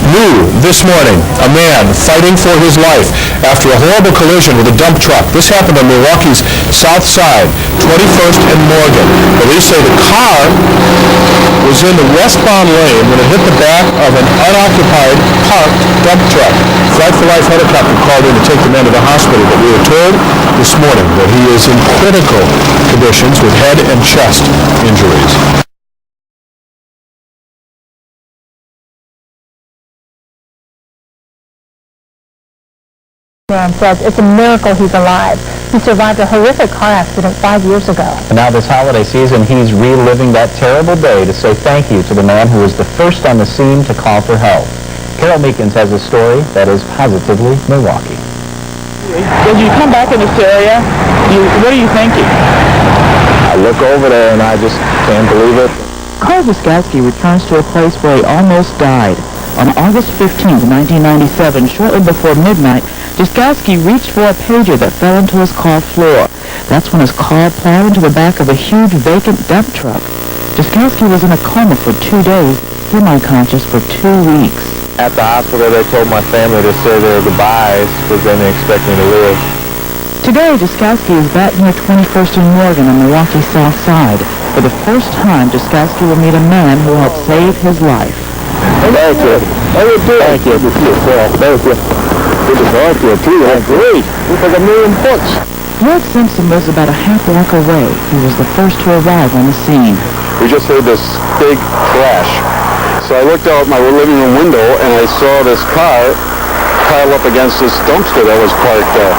New this morning, a man fighting for his life after a horrible collision with a dump truck. This happened on Milwaukee's south side, 21st and Morgan. Police say the car was in the westbound lane when it hit the back of an unoccupied parked dump truck. Flight for Life helicopter called in to take the man to the hospital, but we were told this morning that he is in critical conditions with head and chest injuries. Man says it's a miracle he's alive. He survived a horrific car accident 5 years ago. And now this holiday season, he's reliving that terrible day to say thank you to the man who was the first on the scene to call for help. Carol Meekins has a story that is positively Milwaukee. As you come back in this area, what are you thinking? I look over there and I just can't believe it. Carl Wiskowski returns to a place where he almost died. On August 15, 1997, shortly before midnight, Wiskowski reached for a pager that fell into his car floor. That's when his car plowed into the back of a huge vacant dump truck. Wiskowski was in a coma for 2 days, semi-conscious for 2 weeks. At the hospital, they told my family to say their goodbyes because they didn't expect me to live. Today, Wiskowski is back near 21st and Morgan on Milwaukee's south side. For the first time, Wiskowski will meet a man who helped save his life. Thank you. Thank you. Thank you. Good to talk to you, too. That's great. It's like $1,000,000. Lloyd Simpson was about a half block away. He was the first to arrive on the scene. We just heard this big crash. So I looked out my living room window and I saw this car pile up against this dumpster that was parked there.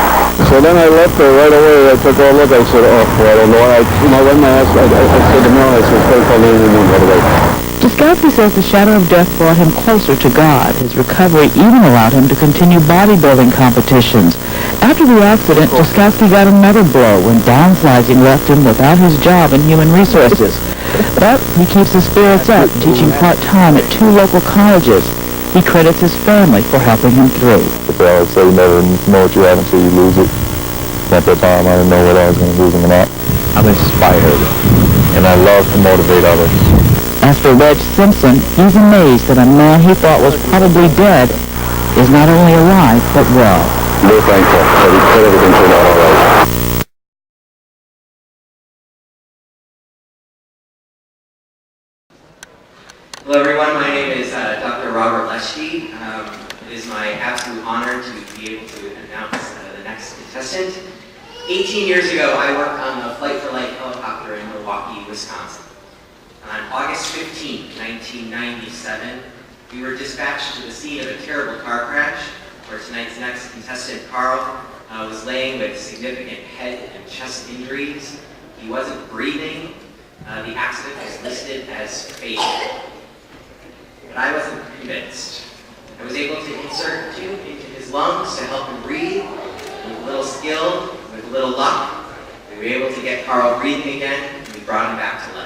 So then I left there right away. I took a look. I said, oh, well, I don't know. I went my ass. I said to Mel, I said, "Please call 911 right away." Wiskowski says the shadow of death brought him closer to God. His recovery even allowed him to continue bodybuilding competitions. After the accident, Wiskowski got another blow when downsizing left him without his job in human resources. But he keeps his spirits up, teaching part-time at 2 local colleges. He credits his family for helping him through. They always say you never know what you have until you lose it. At that time, I didn't know whether I was going to lose them or not. I'm inspired, and I love to motivate others. As for Reg Simpson, he's amazed that a man he thought was probably dead is not only alive, but well. We're thankful that everything turned out all right. Hello everyone, my name is Dr. Robert Leschke. It is my absolute honor to be able to announce the next contestant. 18 years ago, I worked on the Flight for Life helicopter in Milwaukee, Wisconsin. On August 15, 1997, we were dispatched to the scene of a terrible car crash where tonight's next contestant, Carl, was laying with significant head and chest injuries. He wasn't breathing. The accident was listed as fatal. But I wasn't convinced. I was able to insert a tube into his lungs to help him breathe. With a little skill, with a little luck, we were able to get Carl breathing again, and we brought him back to life.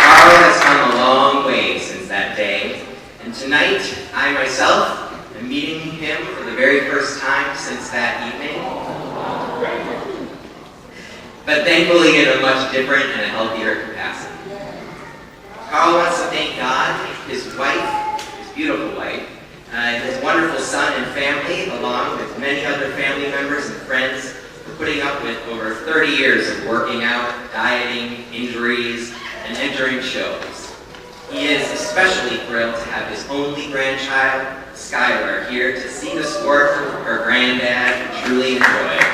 Carl has come a long way since that day, and tonight, I myself am meeting him for the very first time since that evening. But thankfully in a much different and a healthier capacity. Carl wants to thank God, his wife, his beautiful wife, his wonderful son and family, along with many other family members and friends, for putting up with over 30 years of working out, dieting, injuries, and entering shows. He is especially thrilled to have his only grandchild, Skylar, here to see the sport her granddad truly enjoyed.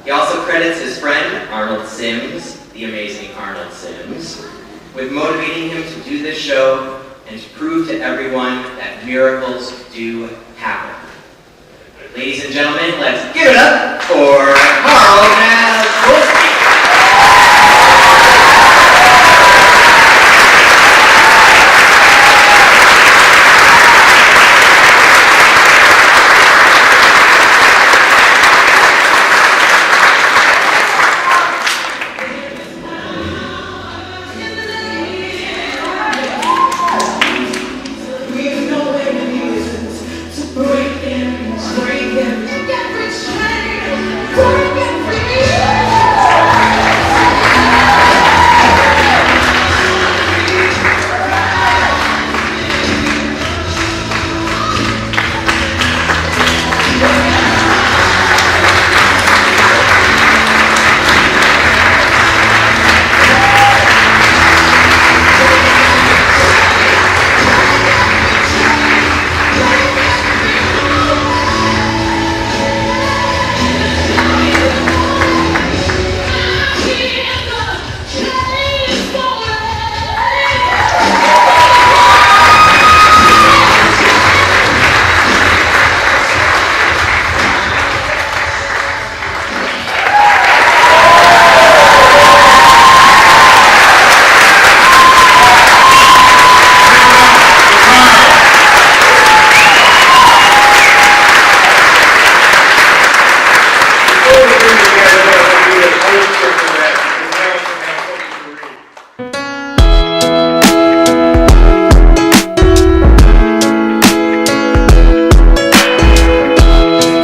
He also credits his friend, Arnold Sims, the amazing Arnold Sims, with motivating him to do this show and to prove to everyone that miracles do happen. Ladies and gentlemen, let's give it up for Carl Maskowski. Break them, get rich, break them free.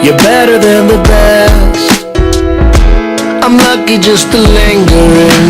You're better than the best. I'm lucky just to linger in